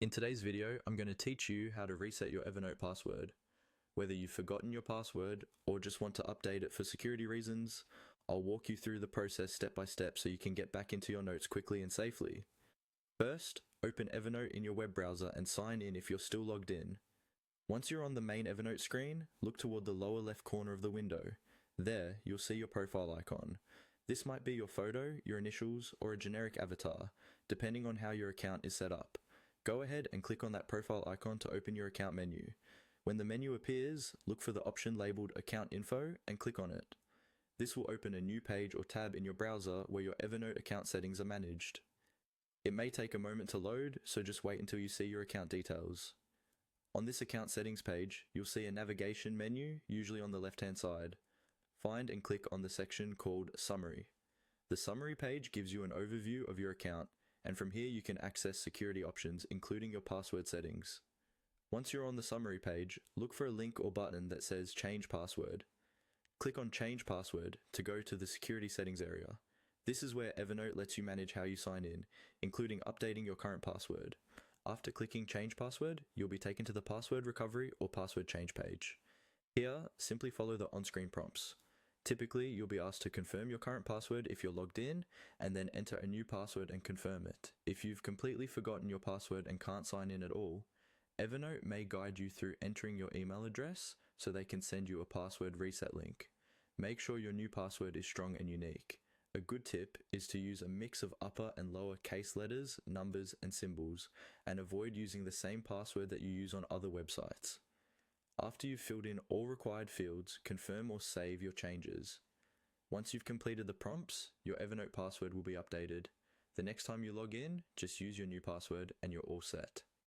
In today's video, I'm going to teach you how to reset your Evernote password. Whether you've forgotten your password or just want to update it for security reasons, I'll walk you through the process step by step so you can get back into your notes quickly and safely. First, open Evernote in your web browser and sign in if you're still logged in. Once you're on the main Evernote screen, look toward the lower left corner of the window. There, you'll see your profile icon. This might be your photo, your initials, or a generic avatar, depending on how your account is set up. Go ahead and click on that profile icon to open your account menu. When the menu appears, look for the option labeled Account Info and click on it. This will open a new page or tab in your browser where your Evernote account settings are managed. It may take a moment to load, so just wait until you see your account details. On this account settings page, you'll see a navigation menu, usually on the left-hand side. Find and click on the section called Summary. The summary page gives you an overview of your account, and from here you can access security options, including your password settings. Once you're on the summary page, look for a link or button that says Change Password. Click on Change Password to go to the security settings area. This is where Evernote lets you manage how you sign in, including updating your current password. After clicking Change Password, you'll be taken to the password recovery or password change page. Here, simply follow the on-screen prompts. Typically, you'll be asked to confirm your current password if you're logged in, and then enter a new password and confirm it. If you've completely forgotten your password and can't sign in at all, Evernote may guide you through entering your email address so they can send you a password reset link. Make sure your new password is strong and unique. A good tip is to use a mix of upper and lower case letters, numbers, and symbols, and avoid using the same password that you use on other websites. After you've filled in all required fields, confirm or save your changes. Once you've completed the prompts, your Evernote password will be updated. The next time you log in, just use your new password and you're all set.